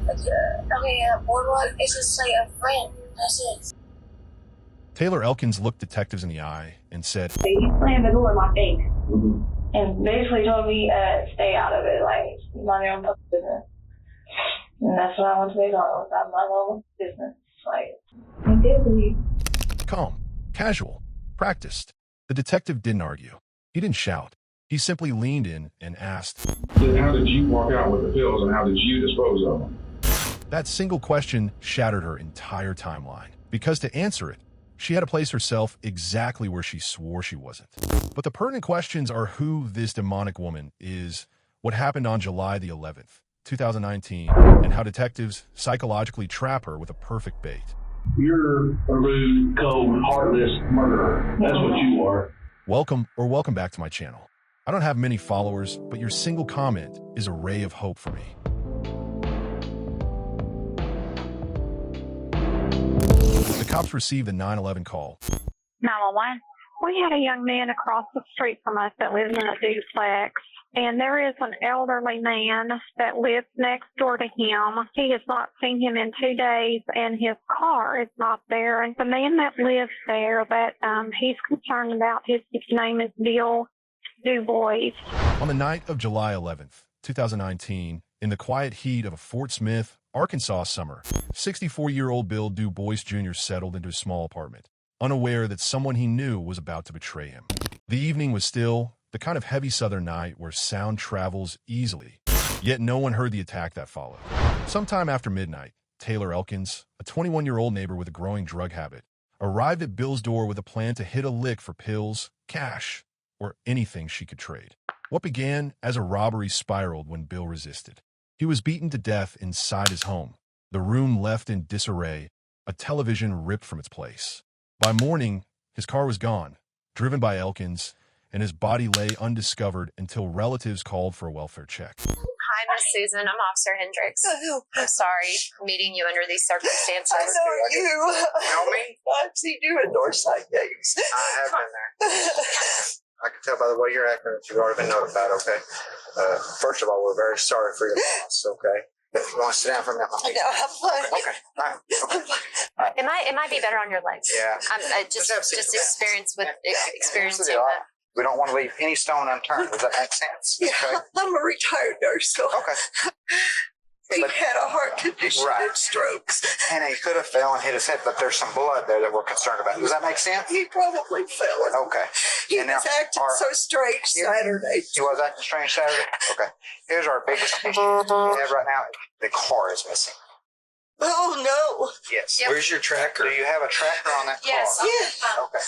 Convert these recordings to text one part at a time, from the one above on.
Okay, boardwalk, it's just like a friend. That's it. Taylor Elkins looked detectives in the eye and said, He slammed the door in my face and basically told me, stay out of it, like, mind your own business. And that's what I want to say on. I'm my own business. Like, I did leave. calm, casual, practiced. The detective didn't argue. He didn't shout. He simply leaned in and asked, How did you walk out with the pills and how did you dispose of them? That single question shattered her entire timeline. Because to answer it, she had to place herself exactly where she swore she wasn't. But the pertinent questions are who this demonic woman is, what happened on July the 11th, 2019, and how detectives psychologically trap her with a perfect bait. You're a rude, cold, heartless murderer. That's what you are. Welcome back to my channel. I don't have many followers, but your single comment is a ray of hope for me. The cops received the 911 call. 911. We had a young man across the street from us that lives in a duplex, and there is an elderly man that lives next door to him. He has not seen him in 2 days, and his car is not there. And the man that lives there, that he's concerned about, his name is DuBois. On the night of July 11th, 2019, in the quiet heat of a Fort Smith, Arkansas summer, 64-year-old Bill DuBois Jr. settled into a small apartment, unaware that someone he knew was about to betray him. The evening was still, the kind of heavy southern night where sound travels easily, yet no one heard the attack that followed. Sometime after midnight, Taylor Elkins, a 21-year-old neighbor with a growing drug habit, arrived at Bill's door with a plan to hit a lick for pills, cash, or anything she could trade. What began as a robbery spiraled when Bill resisted. He was beaten to death inside his home, the room left in disarray, a television ripped from its place. By morning, his car was gone, driven by Elkins, and his body lay undiscovered until relatives called for a welfare check. Hi, Miss Susan. I'm Officer Hendricks. I'm sorry meeting you under these circumstances. I know you. Know me? I've seen you at Northside Games. I have been there. I can tell by the way you're acting that you've already been notified, okay? First of all, we're very sorry for your loss, okay? If you want to sit down for a minute. No, I'm fine. Okay, all right. Okay. It might be better on your legs. Yeah. I just experiencing that. We don't want to leave any stone unturned. Does that make sense? Yeah, Okay. I'm a retired nurse, so Okay. he had a heart condition Right. and strokes. And he could have fell and hit his head, but there's some blood there that we're concerned about. Does that make sense? He probably fell. Okay. He And was now, acting our- so strange Saturday. He was acting strange Saturday? Okay. Here's our biggest issue we have right now. The car is missing. Oh, no. Yes. Yep. Where's your tracker? Do you have a tracker on that car? Yes. Yeah. Okay.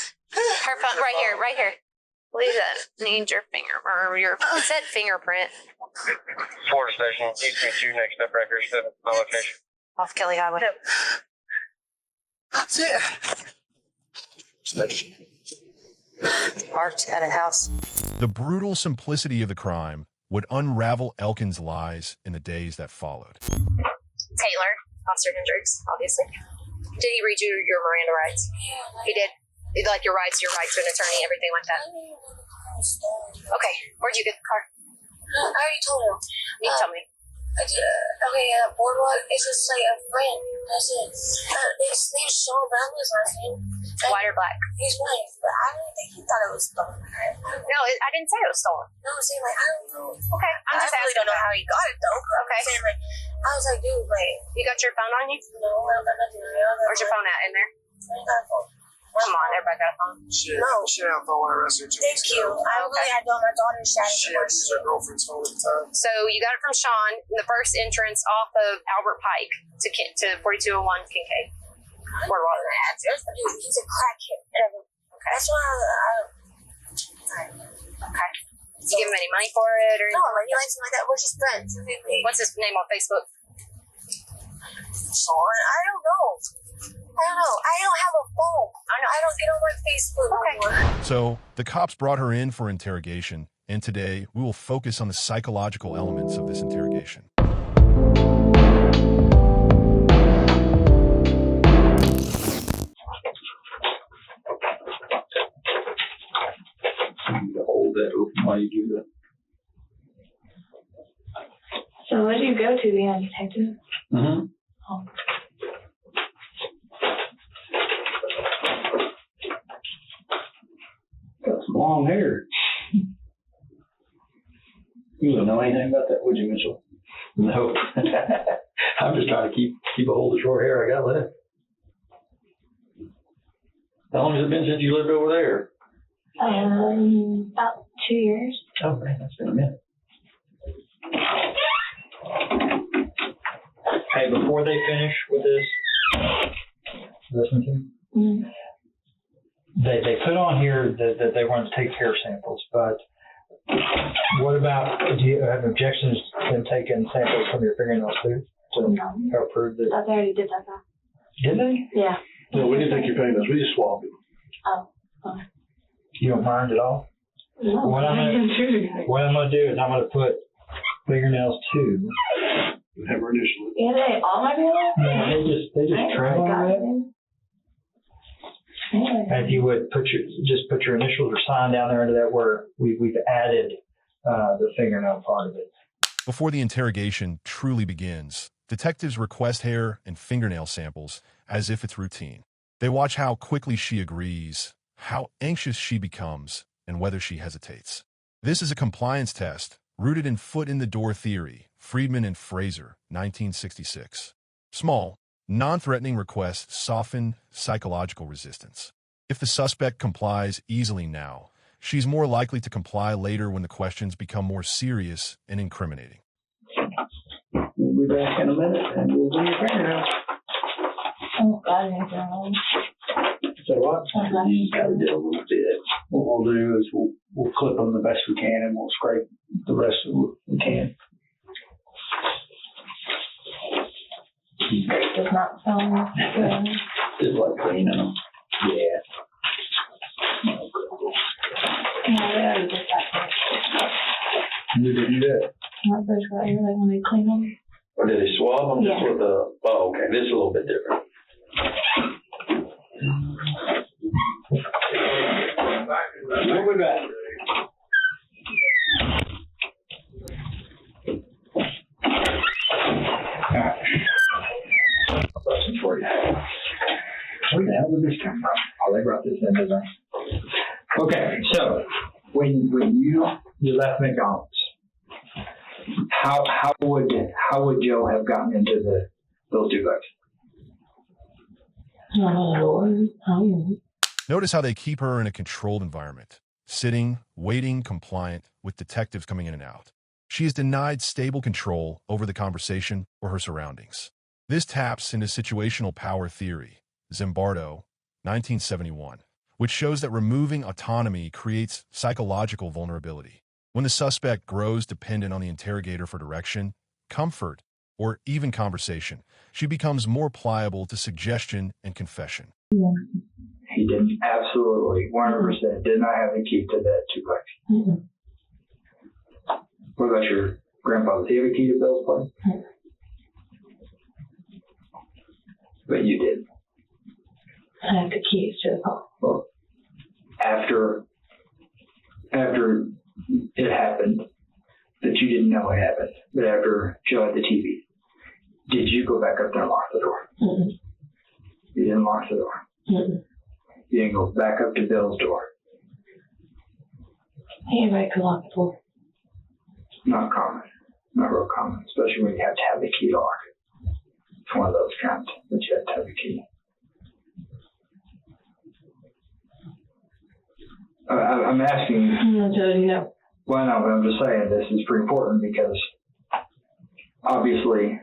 Her phone right here. Leave that. Need your finger or your. It said fingerprint. Florida Station, East 22, next up records to my location. Off Kelly Highway. That's it. Parked at a house. The brutal simplicity of the crime would unravel Elkins' lies in the days that followed. Taylor, Officer Hendricks, obviously. Did he read you your Miranda rights? He did. Like your rights to an attorney, everything like that. Okay, where'd you get the car? I already told him. You tell me. Boardwalk, it's just like a friend. That's it. His name's Sean Brown, his last name. White or black? He's white, but I don't think he thought it was stolen. No, I didn't say it was stolen. No, I'm saying, like, I don't know. Okay, I'm just I really asking. don't know how he got it, though. Okay. I'm saying, like, I was like, dude, like, You got your phone on you? no, I don't got nothing. Where's your phone at? In there? I ain't got a phone. Come on, everybody got a phone. Shit. No. Shit out for one arrested 2 Thank weeks you. ago. I really had on my daughter's Shit, shadow. this is her girlfriend's phone at the time. So you got it from Sean in the first entrance off of Albert Pike to 4201 Kincaid. Boardwalk. Dude, he's a crackhead. Okay. That's why Okay. Did you give him any money for it or no, like, he likes me like that. We're just friends. what's his name on Facebook? Sean? I don't know. I don't have a phone. I don't get on my Facebook anymore. So the cops brought her in for interrogation, and today we will focus on the psychological elements of this interrogation. Hold that open while you do that. So what do you go to then, detective? Mm-hmm. Oh. Got some long hair. You wouldn't know anything about that, would you, Mitchell? No. I'm just trying to keep a hold of the short hair I got left. How long has it been since you lived over there? About 2 years. Oh, man, that's been a minute. Hey, before they finish with this, listen to me. Mm. They put on here that they want to take hair samples, but what about, do you have objections to them taking samples from your fingernails too? To No. help prove that? I already did that. Did they? Yeah. No, we didn't take your fingernails. We just swabbed them. Oh. You don't mind at all? No, What I'm gonna do is I'm gonna put fingernails too. We have our initial. Yeah, they all my nails? Yeah, they just trim on it. And if you would put your initials or sign down there under that where we've added the fingernail part of it. Before the interrogation truly begins, detectives request hair and fingernail samples as if it's routine. They watch how quickly she agrees, how anxious she becomes, and whether she hesitates. This is a compliance test rooted in foot-in-the-door theory, Friedman and Fraser, 1966. Small, non-threatening requests soften psychological resistance. If the suspect complies easily now, she's more likely to comply later when the questions become more serious and incriminating. We'll be back in a minute and we'll do your fingernails. Oh, God, I didn't know. So what? You got to do a little bit. What we'll do is we'll clip them the best we can and we'll scrape the rest of what we can. It does not sound good. Just like cleaning them. Yeah. No, they already did that. You did do that? Not first, but like when they clean them. Or did they swab them Yeah. just with the? Oh, okay. This is a little bit different. We'll be back. Alright. Question for you. Where the hell did this come from? Oh, they brought this in, didn't they? Okay, so when you left McDonald's, how would Joe have gotten into those duplex? Notice how they keep her in a controlled environment, sitting, waiting, compliant, with detectives coming in and out. She is denied stable control over the conversation or her surroundings. This taps into situational power theory, Zimbardo, 1971, which shows that removing autonomy creates psychological vulnerability. When the suspect grows dependent on the interrogator for direction, comfort, or even conversation, she becomes more pliable to suggestion and confession. He didn't absolutely 100% did not have the key to that duplex. Mm-hmm. What about your grandfather? Did he have a key to Bill's place? Mm-hmm. But you did. I have the keys to the home. Well, after it happened, that you didn't know it happened, but after Joe had the TV, did you go back up there and lock the door? Mm-hmm. You didn't lock the door. Mm-hmm. You didn't go back up to Bill's door. Anybody could lock the door. Not common. Not real common, especially when you have to have the key to lock it. It's one of those kinds that you have to have the key. I'm asking. No. Well, no, but I'm just saying this is pretty important because obviously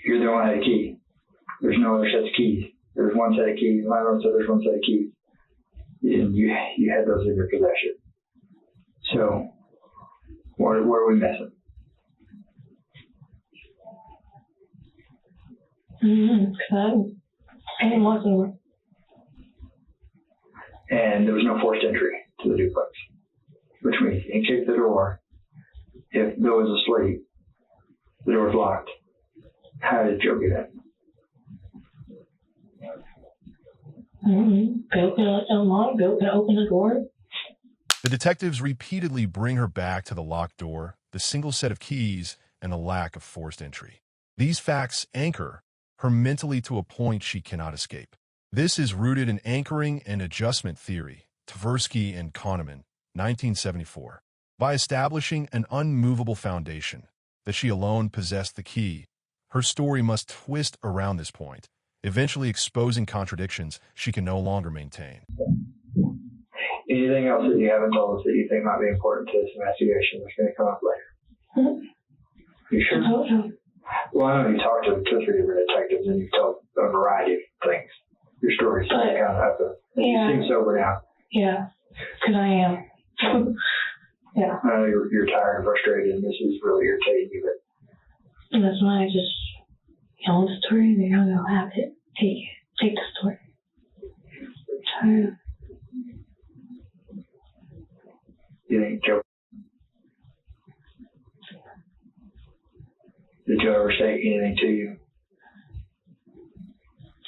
you're the one that had a key. There's no other set of keys. There's one set of keys. My landlord said there's one set of keys. And you had those in your possession. So where are we missing? I didn't lock the door. And there was no forced entry to the duplex, which means he kicked the door. If Bill was asleep, the door was locked. How did Joe get in? Bill could unlock. Bill could open the door. The detectives repeatedly bring her back to the locked door, the single set of keys, and the lack of forced entry. These facts anchor her mentally to a point she cannot escape. This is rooted in anchoring and adjustment theory, Tversky and Kahneman, 1974. By establishing an unmovable foundation, that she alone possessed the key, her story must twist around this point, eventually exposing contradictions she can no longer maintain. Anything else that you haven't told us that you think might be important to this investigation that's going to come up later? You sure? I told him. Well, I know you talked to 2 or 3 different detectives and you've told a variety of things. Your story's kind of up to. Yeah. You seem sober now. Yeah, because I am. Yeah. I know you're tired and frustrated and this is really irritating you, but. And that's why I just tell the story and they're going to have it. Take the story. Tired. You think Joe? Did Joe ever say anything to you?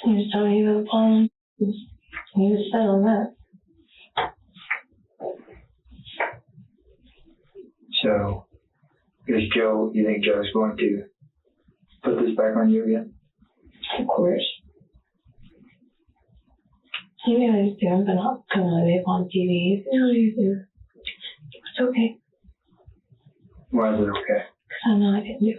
He was telling me about the problem. He was set on that. So, you think Joe's going to put this back on you again? Of course. He knew what he was doing, but not coming live on TV. He knew what he was doing. It's okay. Why is it okay? Because I know I didn't do it.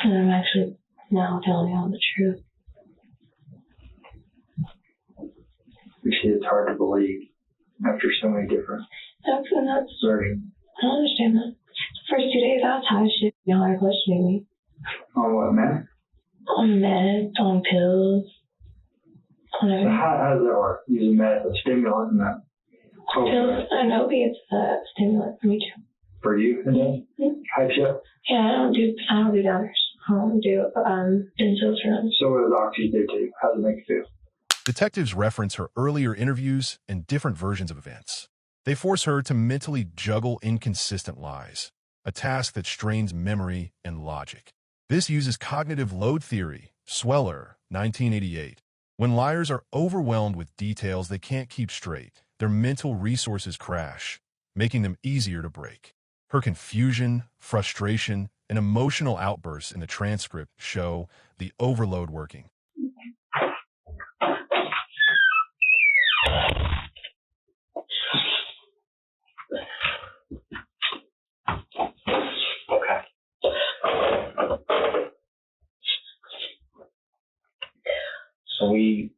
And I'm actually now telling you all the truth. You see, it's hard to believe after so many different versions. I don't understand that. The first 2 days I was high as shit. Y'all are questioning me. On what, man? On meds, on pills, on So everything. how does that work? Using meth, a stimulant, and that? Pills and opiates, stimulant for me too. For you, and then hypes you up. Yeah, I don't do downers. I don't do benzos or nothing. So what does oxy do to you? How does it make you feel? Detectives reference her earlier interviews and different versions of events. They force her to mentally juggle inconsistent lies, a task that strains memory and logic. This uses cognitive load theory, Sweller, 1988. When liars are overwhelmed with details they can't keep straight, their mental resources crash, making them easier to break. Her confusion, frustration, and emotional outbursts in the transcript show the overload working. Okay. So we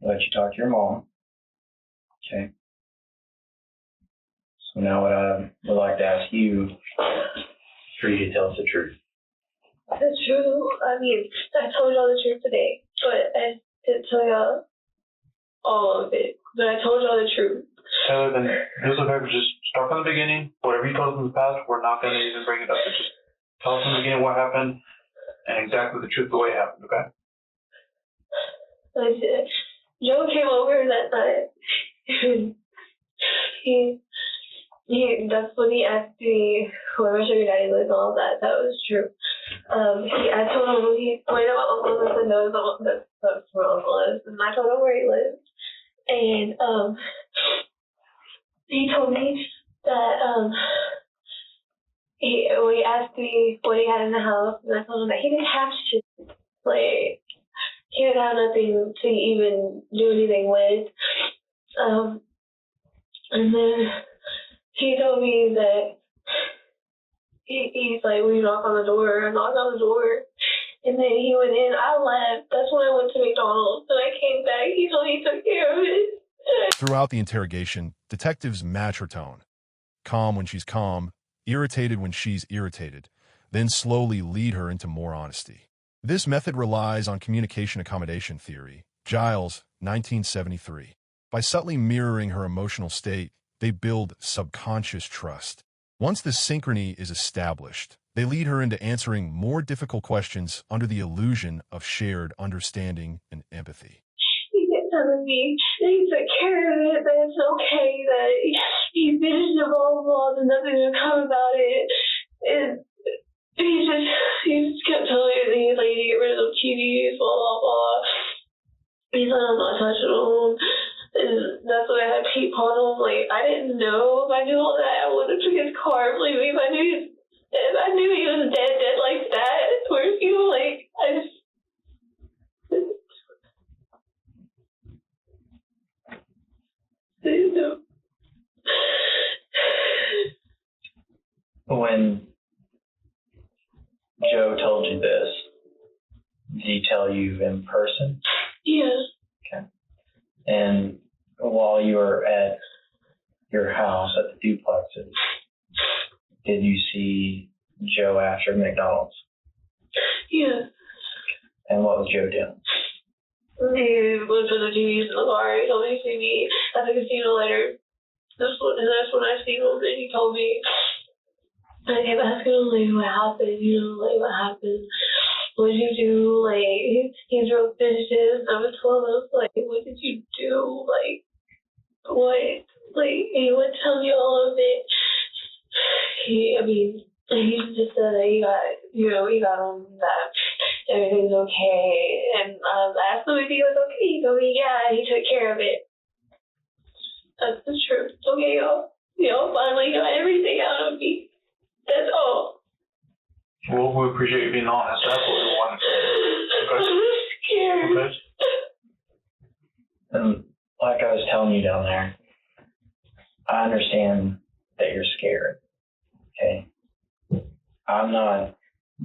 let you talk to your mom. Okay. So now what I would like to ask you for you to tell us the truth. That's true. I mean, I told y'all the truth today, but I didn't tell y'all all of it. But I told y'all the truth. Taylor, then it's okay. Just start from the beginning. Whatever you told us in the past, we're not going to even bring it up. So just tell us from the beginning what happened and exactly the truth, the way it happened, okay? Joe came over that night. That's when he asked me where my sugar daddy lives and all that. That was true. I told him, he pointed out my uncle and said, no, that's where my uncle lives. And I told him where he lived. And he told me that when he asked me what he had in the house, and I told him that he didn't have shit. Like, he didn't have nothing to even do anything with. And then he told me that he's like, will you knock on the door? I knocked on the door. And then he went in. I left. That's when I went to McDonald's. And I came back. He told me he took care of it. Throughout the interrogation, detectives match her tone. Calm when she's calm, irritated when she's irritated, then slowly lead her into more honesty. This method relies on communication accommodation theory, Giles, 1973. By subtly mirroring her emotional state, they build subconscious trust. Once the synchrony is established, they lead her into answering more difficult questions under the illusion of shared understanding and empathy. He kept telling me that he took care of it, that it's okay, that he finished it, blah, blah, blah, there's nothing to come about it. And he just kept telling me that he's like, to get rid of those TVs, blah, blah, blah. He said, I'm not touching them. And that's why I had people called him. Like, I didn't know. If I knew all that, I would have took his car. Believe me, if I knew he was dead like that, where, you know, like, I just. I didn't know. When Joe told you this, did he tell you in person? Yeah. Okay. And while you were at your house at the duplexes, did you see Joe after McDonald's? Yeah. And what was Joe doing? He was with the TVs in the car. He told me to see me at the casino later. That's when I seen him, and he told me, I kept asking him, like, what happened, you know, like, what happened? What did you do? Like, he drove bitches. I was telling him, like, what did you do? Like, what? Like, he would tell me all of it. He just said that he got him that everything's okay. And I asked him if he was okay. He told me, yeah, he took care of it. That's the truth. Okay, y'all finally got everything out of me. That's all. Well, we appreciate you being honest. That's what we wanted. Okay. I'm scared. Okay. And like I was telling you down there, I understand that you're scared. Okay? I'm not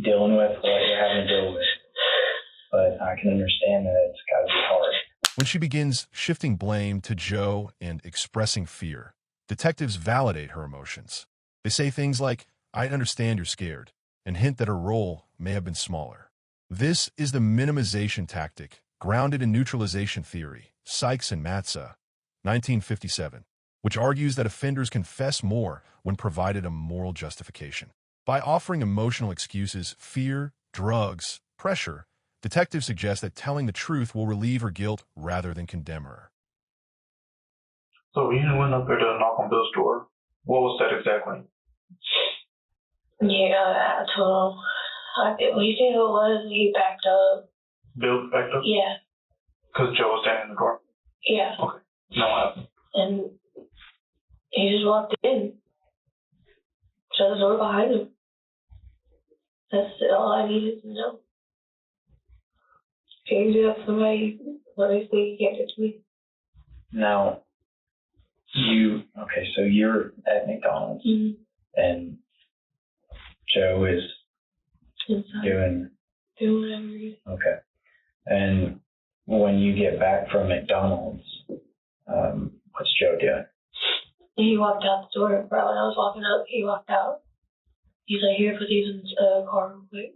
dealing with what you're having to deal with, but I can understand that it's got to be hard. When she begins shifting blame to Joe and expressing fear, detectives validate her emotions. They say things like, I understand you're scared, and hint that her role may have been smaller. This is the minimization tactic grounded in neutralization theory, Sykes and Matza, 1957, which argues that offenders confess more when provided a moral justification. By offering emotional excuses, fear, drugs, pressure, detectives suggest that telling the truth will relieve her guilt rather than condemn her. So you went up there to knock on Bill's door. What was that exactly? Yeah, I told him. What you think it was? He backed up. Bill backed up? Yeah. Because Joe was standing in the door? Yeah. Okay. No, what happened? And he just walked in. Shut the door behind him. That's all I needed to know. If you do that to somebody, let me see, you can't do it to me. Now, so you're at McDonald's, and Joe is Inside. doing whatever he is. Okay. And when you get back from McDonald's, what's Joe doing? He walked out the door, bro. When I was walking up, he walked out. He's like, here, put these in the car real quick.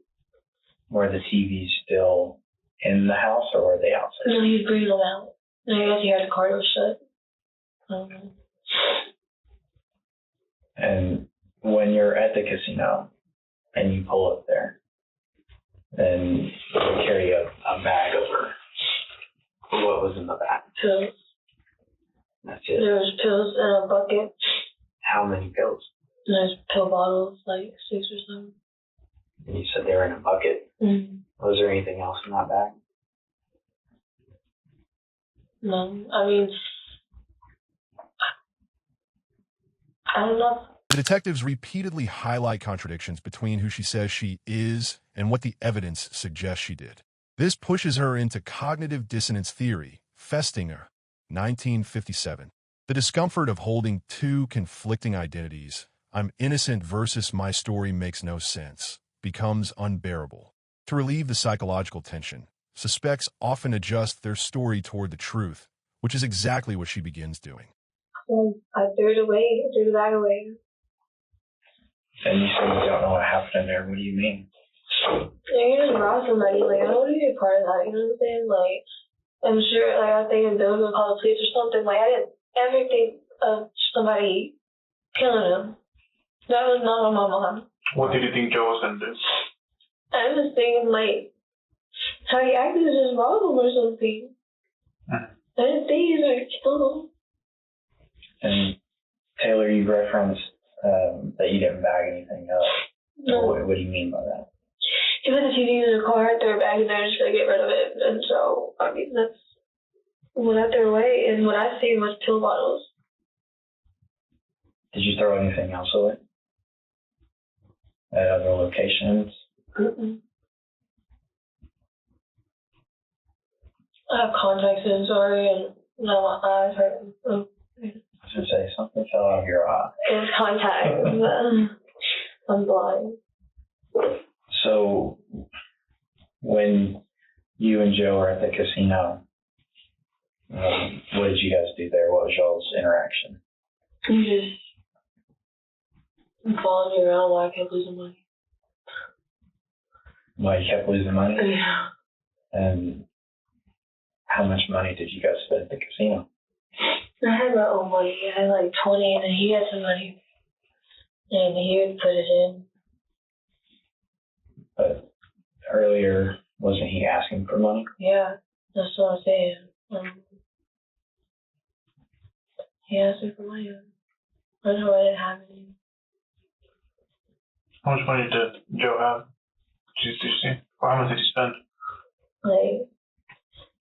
Were the TVs still in the house, or were they outside? No, he was bringing them out. And I guess he heard the car door shut. And when you're at the casino and you pull up there, then you carry a bag over. What was in the bag? Pills. That's it. There was pills in a bucket. How many pills? And there's pill bottles, like 6 or 7. And you said they were in a bucket. Mm-hmm. Was there anything else in that bag? No, I mean, I don't know. The detectives repeatedly highlight contradictions between who she says she is and what the evidence suggests she did. This pushes her into cognitive dissonance theory, Festinger, 1957. The discomfort of holding two conflicting identities, I'm innocent versus my story makes no sense, becomes unbearable. To relieve the psychological tension, suspects often adjust their story toward the truth, which is exactly what she begins doing. I threw it away. I threw the bag away. And you say you don't know what happened in there. What do you mean? You just robbed somebody. Like, I don't want to be a part of that. You know what I'm saying? Like, I'm sure, like, I was thinking Bill was going to call the police or something. Like, I didn't ever think of somebody killing him. That was not on my mind. What did you think Joe was going to do? I was just thinking, like, how he acted to just rob him or something. I didn't think he was going to kill him. And Taylor, you referenced that you didn't bag anything up. No. What do you mean by that? He put the TV in the car, threw it back in there just to get rid of it. And so, I mean, that's what I threw away. And what I seen was pill bottles. Did you throw anything else away at other locations? Mm-mm. I have contacts in, sorry, and now my eyes hurt. I was going to say, something fell out of your eye. It's contacts. I'm blind. So, when you and Joe were at the casino, what did you guys do there? What was y'all's interaction? You just following me around while I kept losing money. Why you kept losing money? Yeah. And how much money did you guys spend at the casino? I had my own money. I had like 20, and then he had some money. And he would put it in. But earlier, wasn't he asking for money? Yeah, that's what I'm saying. He asked me for money. I know I didn't have any. How much money did Joe have? Did you see? Or how much did he spend? Like,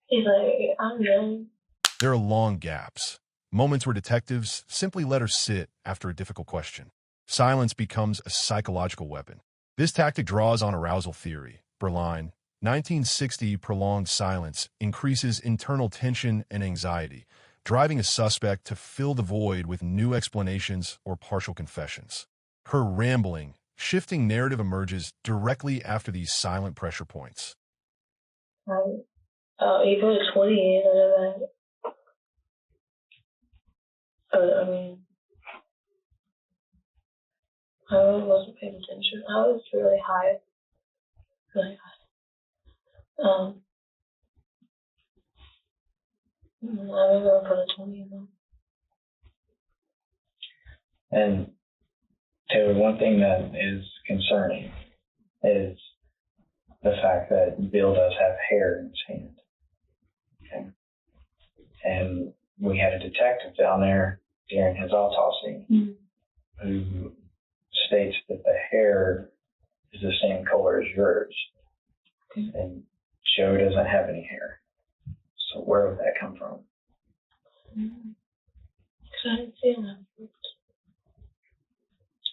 he's like, I don't know. There are long gaps, moments where detectives simply let her sit after a difficult question. Silence becomes a psychological weapon. This tactic draws on arousal theory. Berline, 1960, prolonged silence increases internal tension and anxiety, driving a suspect to fill the void with new explanations or partial confessions. Her rambling, shifting narrative emerges directly after these silent pressure points. He put a 20 in, I know that. I mean, I really wasn't paying attention. I was really high. Really high. I remember I put a 20 in them. And Taylor, one thing that is concerning is the fact that Bill does have hair in his hand. Okay. And we had a detective down there during his autopsy who states that the hair is the same color as yours. And Joe doesn't have any hair. So where would that come from? Because I didn't see him afterwards.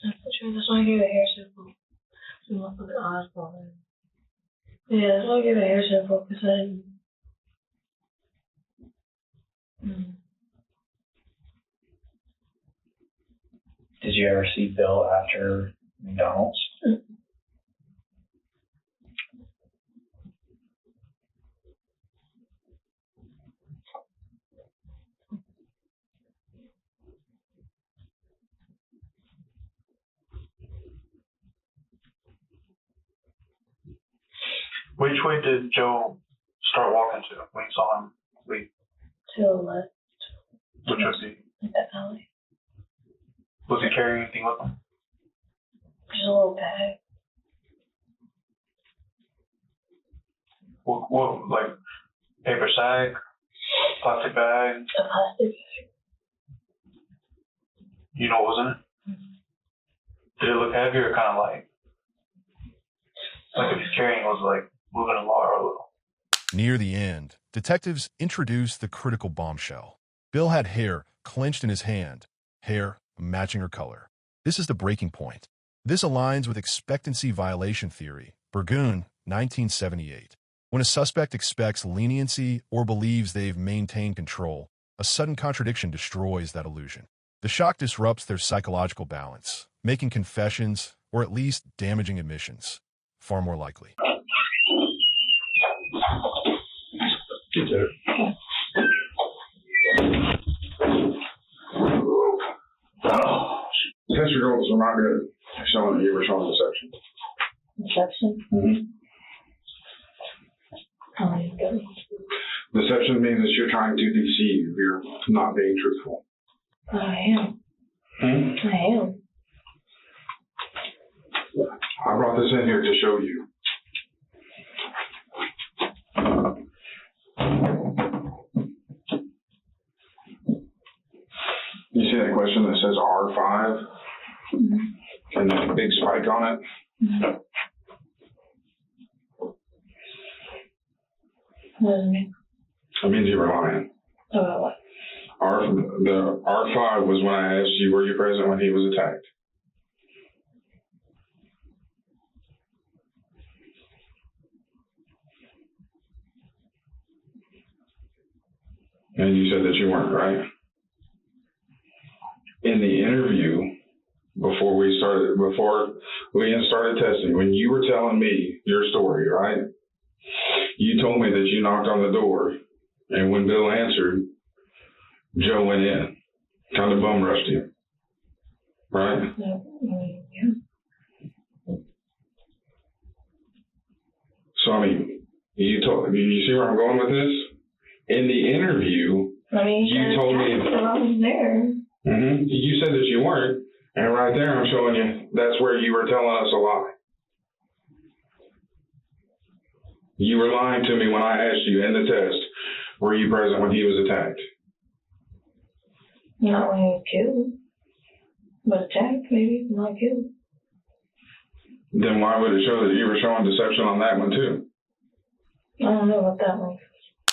I'm not sure. That's why I gave a hair sample. So my fucking eyes falling. Yeah, that's why I gave a hair sample, because I didn't. Did you ever see Bill after McDonald's? Which way did Joe start walking to when you saw him leave? To the left. Which was he? Like that alley. Was he carrying anything with him? Just a little bag. What like paper sack, plastic bag? A plastic bag. You know what was in it? Did it look heavy or kind of like if he's carrying was like moving a little? Near the end, detectives introduce the critical bombshell. Bill had hair clenched in his hand, hair matching her color. This is the breaking point. This aligns with expectancy violation theory, Burgoon, 1978. When a suspect expects leniency or believes they've maintained control, a sudden contradiction destroys that illusion. The shock disrupts their psychological balance, making confessions, or at least damaging admissions, far more likely. Test results are not good. Showing that you were showing deception. Deception? Mm-hmm. Oh, my goodness. Deception means that you're trying to deceive. You're not being truthful. I am. I am. I brought this in here to show you. You see that question that says R5? And that big spike on it? What does it mean? It means you were lying. About what? The R5 was when I asked you, were you present when he was attacked? And you said that you weren't, right? In the interview, before we even started testing, when you were telling me your story, right? You told me that you knocked on the door, and when Bill answered, Joe went in, kind of bum rushed him, right? Yeah. So, I mean, you see where I'm going with this? In the interview, you told me. I was there. Mm-hmm. You said that you weren't, and right there I'm showing you that's where you were telling us a lie. You were lying to me when I asked you in the test, were you present when he was attacked? Not when he was killed. But attacked, maybe, not killed. Then why would it show that you were showing deception on that one too? I don't know about that one.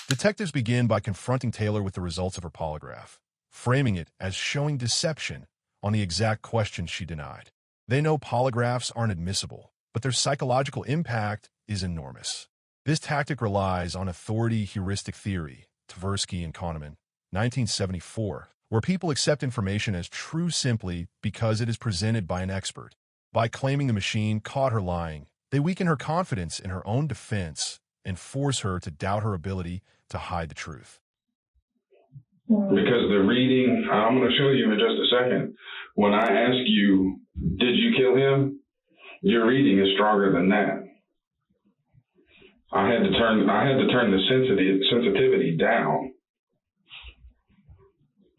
Detectives begin by confronting Taylor with the results of her polygraph, framing it as showing deception on the exact questions she denied. They know polygraphs aren't admissible, but their psychological impact is enormous. This tactic relies on authority heuristic theory, Tversky and Kahneman, 1974, where people accept information as true simply because it is presented by an expert. By claiming the machine caught her lying, they weaken her confidence in her own defense and force her to doubt her ability to hide the truth. Because the reading, I'm going to show you in just a second. When I ask you, did you kill him? Your reading is stronger than that. I had to turn the sensitivity down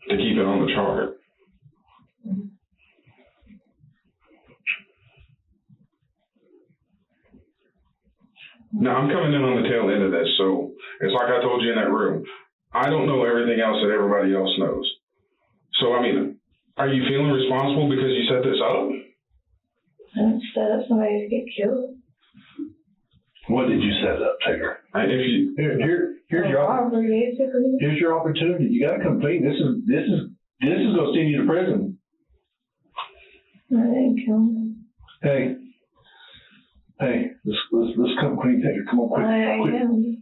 to keep it on the chart. Now, I'm coming in on the tail end of this, so it's like I told you in that room. I don't know everything else that everybody else knows. So, I mean, are you feeling responsible because you set this up? I didn't set up somebody to get killed. What did you set up, Taylor? Here's your opportunity. You got to complete. This is going to send you to prison. I didn't kill him. Hey, let's come clean, Taylor. Come on, quick.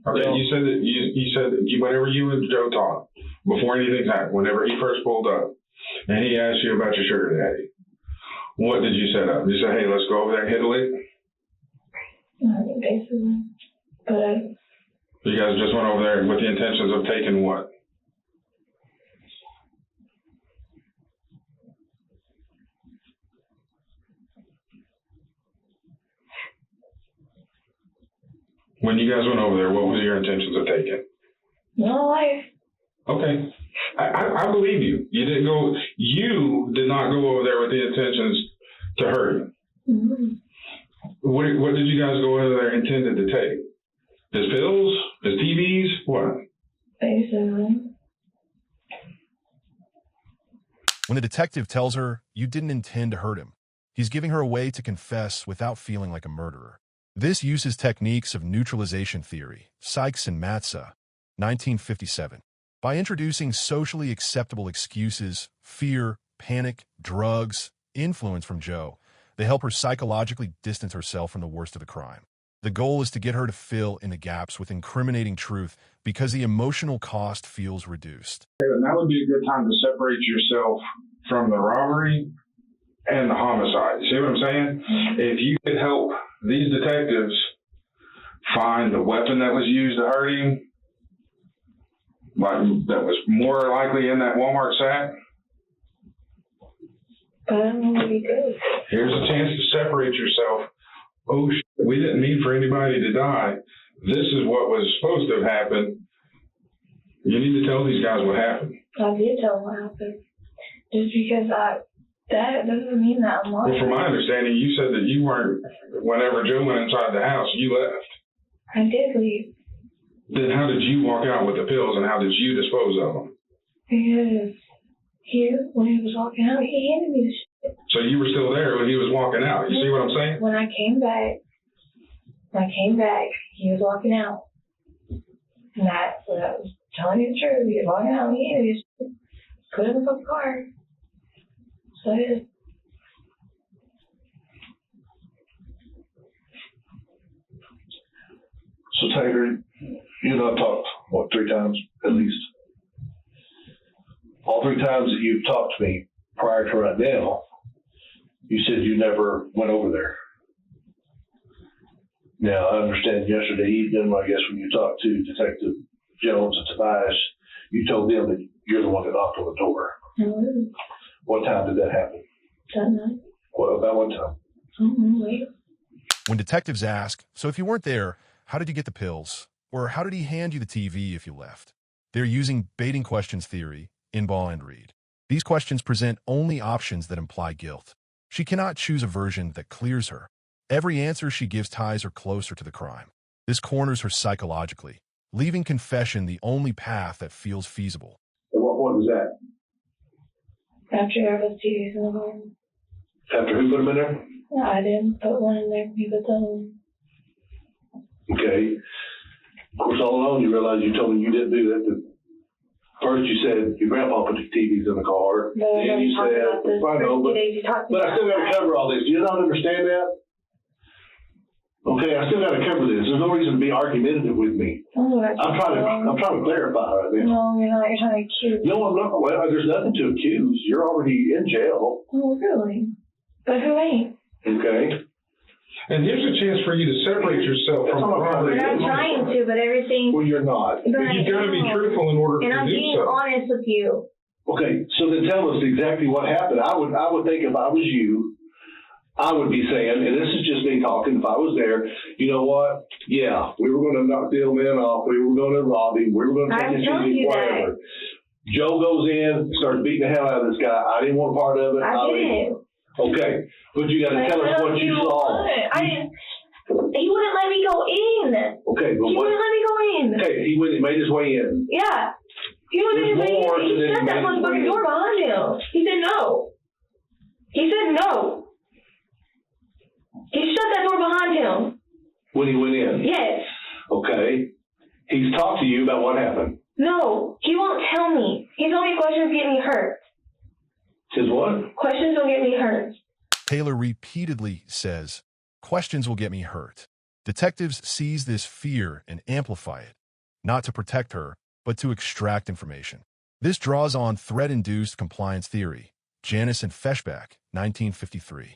Okay, you said that whenever you and Joe talked, before anything happened, whenever he first pulled up, and he asked you about your sugar daddy, what did you set up? You said, hey, let's go over there and hit a lick? Basically. But you guys just went over there with the intentions of taking what? When you guys went over there, what were your intentions of taking? No life. Okay. I believe you. You did not go over there with the intentions to hurt him. Mm-hmm. What did you guys go over there intended to take? His pills? His TVs? What? Basically. When the detective tells her, you didn't intend to hurt him, he's giving her a way to confess without feeling like a murderer. This uses techniques of neutralization theory, Sykes and Matza, 1957. By introducing socially acceptable excuses, fear, panic, drugs, influence from Joe, they help her psychologically distance herself from the worst of the crime. The goal is to get her to fill in the gaps with incriminating truth because the emotional cost feels reduced. Now would be a good time to separate yourself from the robbery and the homicide. See what I'm saying? If you could help these detectives find the weapon that was used to hurt him, that was more likely in that Walmart sack. Here's a chance to separate yourself. Oh, we didn't mean for anybody to die. This is what was supposed to have happened. You need to tell these guys what happened. I did tell them what happened. Just because that doesn't mean that I'm lying. Well, from my understanding, you said that you weren't, whenever Joe went inside the house, you left. I did leave. Then how did you walk out with the pills and how did you dispose of them? Because when he was walking out, he handed me the shit. So you were still there when he was walking out. You see what I'm saying? When I came back, he was walking out. And I was telling you the truth. He was walking out and he handed me the shit. put it in the car. So yeah. So Taylor, you and I talked, what, 3 times at least? All 3 times that you've talked to me prior to right now, you said you never went over there. Now, I understand yesterday evening, I guess, when you talked to Detective Jones and Tobias, you told them that you're the one that knocked on the door. Mm-hmm. What time did that happen? That night. About what time? Late. When detectives ask, so if you weren't there, how did you get the pills? Or how did he hand you the TV if you left? They're using baiting questions theory, Inbal and Reed. These questions present only options that imply guilt. She cannot choose a version that clears her. Every answer she gives ties her closer to the crime. This corners her psychologically, leaving confession the only path that feels feasible. At what point was that? After I was TVs in the home. After who put them in there? No, I didn't put one in there. You put them. Okay. Of course, all along you realize you told me you didn't do that. First you said your grandpa put the TVs in the car. No, then you said, I know, but I still got to cover all this. Do you not understand that? Okay, I still got to cover this. There's no reason to be argumentative with me. Oh, I'm trying to clarify right now. No, you're not. You're trying to accuse. No, I'm not. Well, there's nothing to accuse. You're already in jail. Oh, really? But who ain't? Okay. And here's a chance for you to separate yourself from But I'm trying to, but everything. Well, you're not. But You've got to be truthful in order and to I'm do being so. honest with you. Okay, so then tell us exactly what happened. I would think if I was you, I would be saying, and this is just me talking, if I was there, you know what? Yeah, we were going to knock the old man off. We were going to rob him. We were going to take his TV, whatever. Joe goes in, starts beating the hell out of this guy. I didn't want a part of it. I didn't. Okay, but you got to tell us what you saw. I didn't. He wouldn't let me go in. Okay, but he wouldn't let me go in. Okay, he made his way in. Yeah. He wouldn't let me go in. He shut that motherfucking door behind him. He said no. He said no. He shut that door behind him. When he went in? Yes. Okay. He's talked to you about what happened? No, he won't tell me. He told me questions get me hurt. Says what? Questions will get me hurt. Taylor repeatedly says, questions will get me hurt. Detectives seize this fear and amplify it, not to protect her, but to extract information. This draws on threat-induced compliance theory, Janus and Feshbach, 1953.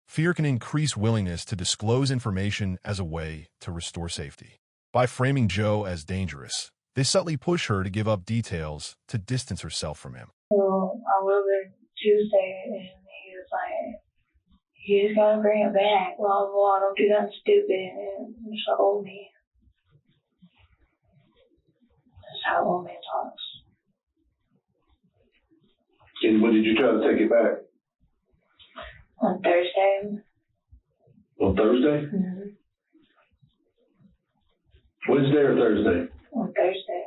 Fear can increase willingness to disclose information as a way to restore safety. By framing Joe as dangerous, they subtly push her to give up details to distance herself from him. So I was there Tuesday, and he was like, "You just gotta bring it back. Blah, blah, don't do nothing stupid." And just told me. That's how old man talks. And when did you try to take it back? On Thursday. On Thursday? Mm-hmm. Wednesday or Thursday? On Thursday.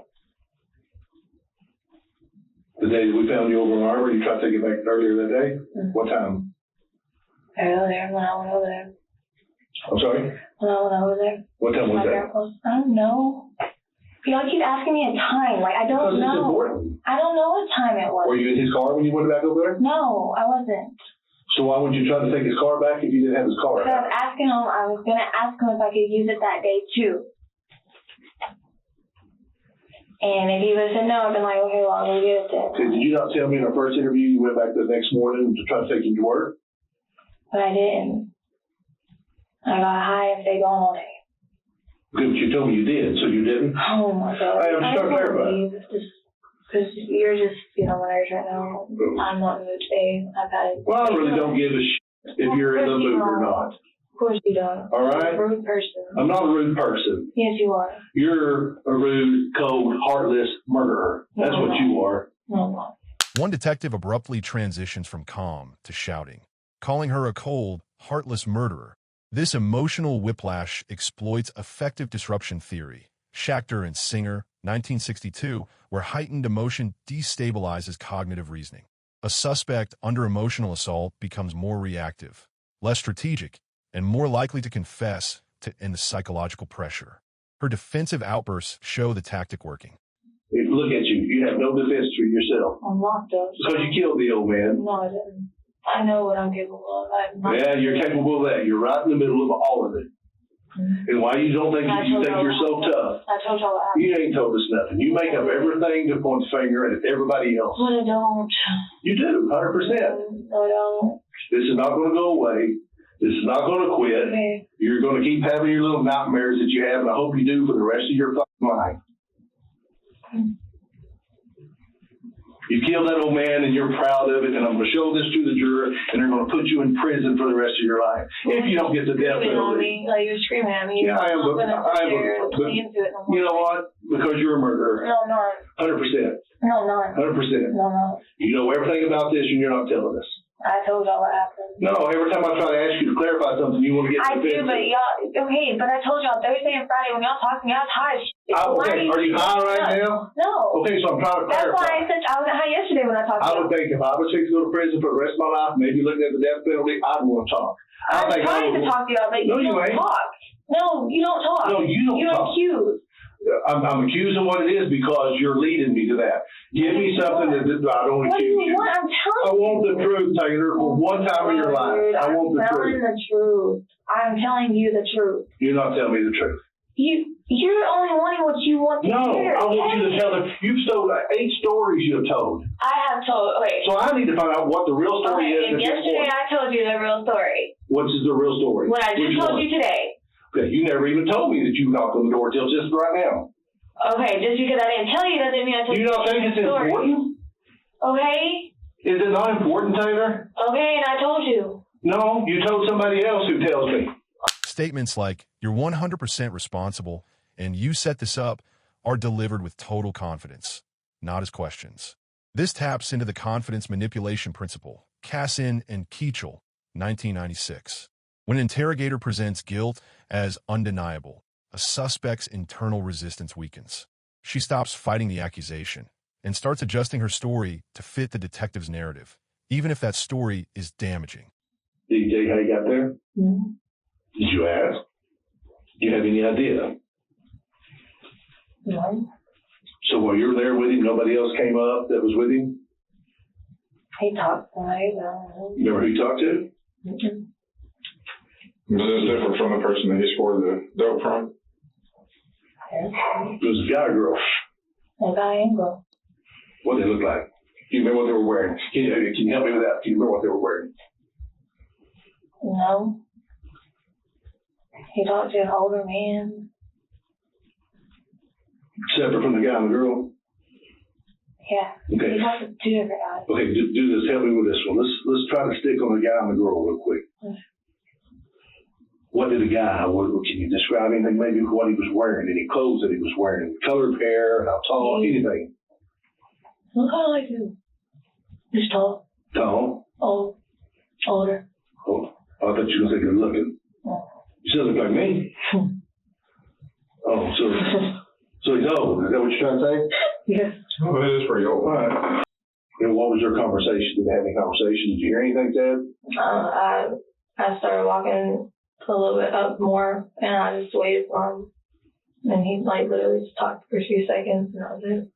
The day we found you over in Arbor, you tried to take it back earlier that day? Mm-hmm. What time? Earlier, when I went over there. I'm sorry? When I went over there. What time was that? I don't know. Y'all keep asking me a time. Like, I don't Because know. it's important. I don't know what time it was. Were you in his car when you went back over there? No, I wasn't. So why would you try to take his car back if you didn't have his car? Because I was going to ask him if I could use it that day too. And if he would have said no, I'd been like, okay, well, I'll go get it then. Okay, did you not tell me in our first interview you went back the next morning to try to take him to work? But I didn't. I got high and stayed gone all day. Good, but you told me you did, so you didn't? Oh my God. I'm just trying to clarify. Because you're just getting on my nerves right now. I'm not in the mood today. I've had it. Well, I really don't give a shit if you're in the mood or not. Of course you don't. All right? You're a rude person. I'm not a rude person. Yes, you are. You're a rude, cold, heartless murderer. That's what you are. No, I'm not. One detective abruptly transitions from calm to shouting, calling her a cold, heartless murderer. This emotional whiplash exploits affective disruption theory, Schachter and Singer, 1962, where heightened emotion destabilizes cognitive reasoning. A suspect under emotional assault becomes more reactive, less strategic, and more likely to confess to end the psychological pressure. Her defensive outbursts show the tactic working. Look at you. You have no defense for yourself. I'm not, though. Because you killed the old man. No, I didn't. I know what I'm capable of. Yeah, you're capable of that. You're right in the middle of all of it. And why you don't think you think you're so tough? I told y'all what happened. You ain't told us nothing. You make up everything to point the finger at everybody else. But I don't. You do, 100%. No, I don't. This is not going to go away. This is not going to quit. Okay. You're going to keep having your little nightmares that you have, and I hope you do for the rest of your fucking life. You killed that old man, and you're proud of it, and I'm going to show this to the juror, and they're going to put you in prison for the rest of your life if you don't get the death penalty. Like, you're screaming at me. Yeah, I am. But you know what? Because you're a murderer. No, I'm not. 100%. No, I'm not. 100%. No, I'm not. You know everything about this, and you're not telling us. I told y'all what happened. No, every time I try to ask you to clarify something, you want to get I defensive. do, but y'all, okay, but I told y'all Thursday and Friday when y'all talked to me, I was high as shit. Okay, are you high right now? No. Okay, so I'm trying to clarify. That's why I said I was high yesterday when I talked to I you. would think if I was fixed to go to prison for the rest of my life, maybe looking at the death penalty, I'd want to talk. I'm trying to talk to y'all, but you don't talk. No, you don't talk. No, you don't talk. You're accused. I'm accused of what it is because you're leading me to that. Give me something that I don't accuse you. What do you want? I'm telling you. I want the truth, Taylor, for one time in your life. I want the truth. I'm telling the truth. I'm telling you the truth. You're not telling me the truth. You're only wanting what you want to hear. No, I want you to tell them. You've told 8 stories you have told. I have told. Okay. So I need to find out what the real story is. And yesterday I told you the real story. What's the real story? What I just told you today. Okay, you never even told me that you knocked on the door till just right now. Okay, just because I didn't tell you doesn't mean I told you. You don't think it's important? Okay. Is it not important, Taylor? Okay, and I told you. No, you told somebody else who tells me. Statements like, you're 100% responsible and you set this up are delivered with total confidence, not as questions. This taps into the confidence manipulation principle, Kassin and Keachel, 1996. When an interrogator presents guilt as undeniable, a suspect's internal resistance weakens. She stops fighting the accusation and starts adjusting her story to fit the detective's narrative, even if that story is damaging. Did you tell you how you got there? Mm-hmm. Did you ask? Do you have any idea? No. So while you're there with him, nobody else came up that was with him? He talked to me. Remember who you talked to? Mm-hmm. Is this different from the person that he scored the dope from? It was a guy or girl? A guy and girl. What did they look like? Do you remember what they were wearing? Can you help me with that? Do you remember what they were wearing? No. He talked to an older man. Separate from the guy and the girl? Yeah. Okay. He talked to 2 different guys. Okay, do this. Help me with this one. Let's try to stick on the guy and the girl real quick. What did the guy, can you describe anything, maybe what he was wearing, any clothes that he was wearing, colored hair, how tall, anything? Look kind of like you. He's tall. Tall? Old. Older. Oh, I thought you were going to say good looking. You still look like me. Oh, so he's old. Is that what you're trying to say? Yes. Well, it is pretty old. All right. And what was your conversation? Did they have any conversation? Did you hear anything said? I started walking a little bit up more, and I just waited for him. And he literally just talked for a few seconds, and that was it.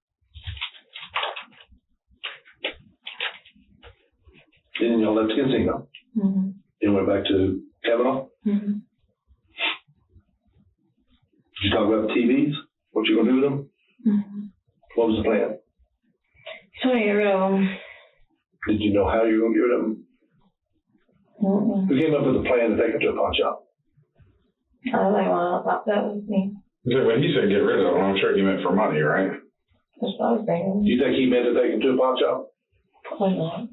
Then y'all left the casino. Mm-hmm. And went back to Kavanaugh. Mm-hmm. Did you talk about the TVs? What you gonna do with them? Mm-hmm. What was the plan? So I get rid of them. Did you know how you were gonna get rid of them? Mm-hmm. Who came up with a plan to take them to a pawn shop? I was like, well, that was me. When he said get rid of them, I'm sure he meant for money, right? That's what I was thinking. Do you think he meant to take them to a pawn shop? Probably not.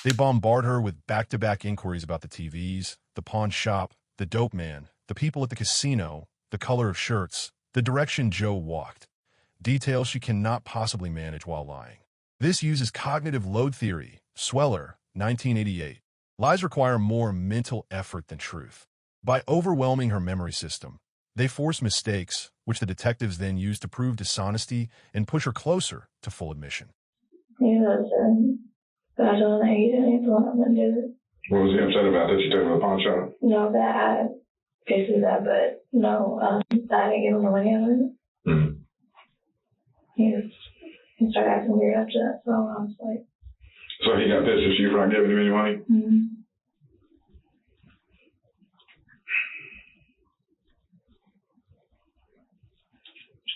They bombard her with back-to-back inquiries about the TVs, the pawn shop, the dope man, the people at the casino, the color of shirts, the direction Joe walked. Details she cannot possibly manage while lying. This uses cognitive load theory, Sweller, 1988. Lies require more mental effort than truth. By overwhelming her memory system, they force mistakes, which the detectives then use to prove dishonesty and push her closer to full admission. He was but I told him that he didn't want to do it. What was he upset about that you took him to the pawn shop? No, that I basically that, but no, I didn't give him the money out of it. Mm-hmm. He was he started acting weird after that. So I was like, So he got pissed at you for not giving him any money? mm-hmm.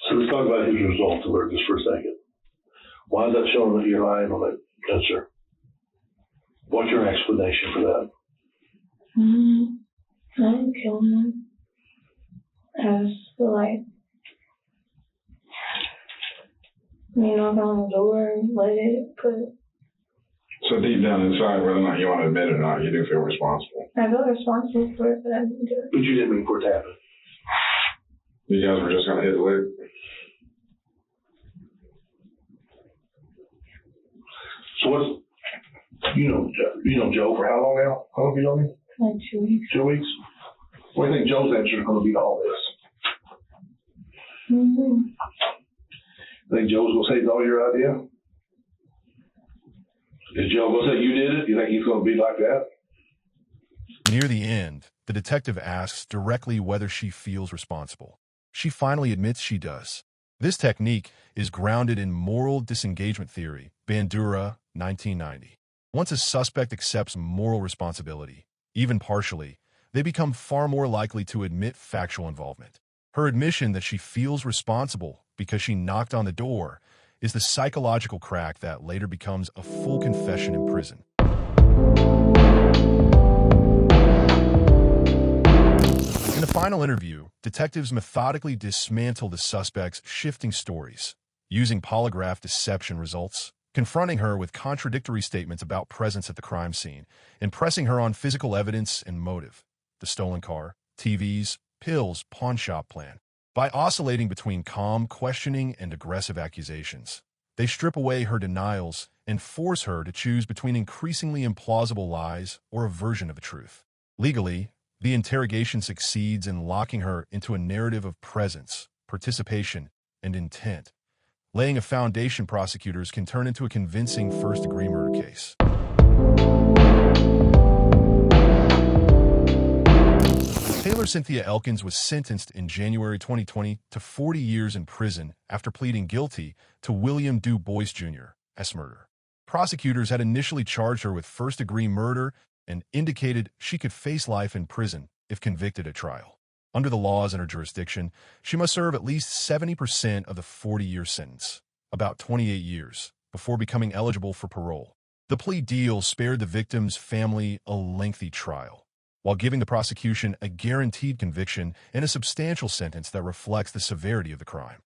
So let's talk about his results alert just for a second. Why is that showing that you're lying on that answer? What's your explanation for that? I didn't kill him. I just feel like, knock on the door, let it put. So deep down inside, whether or not you want to admit it or not, you do feel responsible. I feel responsible for it, but I didn't do it. But you didn't mean for it to happen. You guys were just going to hit the lick? So what's, you know Joe for how long now? How long have you known him? Like 2 weeks. 2 weeks? What do you think Joe's answer is going to be to all this? Think Joe's going to say it's all your idea? Is Joe going to say you did it? You think he's going to be like that? Near the end, the detective asks directly whether she feels responsible. She finally admits she does. This technique is grounded in moral disengagement theory, Bandura, 1990. Once a suspect accepts moral responsibility, even partially, they become far more likely to admit factual involvement. Her admission that she feels responsible because she knocked on the door is the psychological crack that later becomes a full confession in prison. In the final interview, detectives methodically dismantle the suspect's shifting stories, using polygraph deception results, confronting her with contradictory statements about presence at the crime scene, and pressing her on physical evidence and motive, the stolen car, TVs, pills, pawn shop plan. By oscillating between calm questioning and aggressive accusations, they strip away her denials and force her to choose between increasingly implausible lies or a version of the truth. Legally, the interrogation succeeds in locking her into a narrative of presence, participation, and intent, laying a foundation prosecutors can turn into a convincing first-degree murder case. Taylor Cynthia Elkins was sentenced in January 2020 to 40 years in prison after pleading guilty to William DuBois Jr.'s murder. Prosecutors had initially charged her with first-degree murder and indicated she could face life in prison if convicted at trial. Under the laws in her jurisdiction, she must serve at least 70% of the 40-year sentence, about 28 years, before becoming eligible for parole. The plea deal spared the victim's family a lengthy trial, while giving the prosecution a guaranteed conviction and a substantial sentence that reflects the severity of the crime.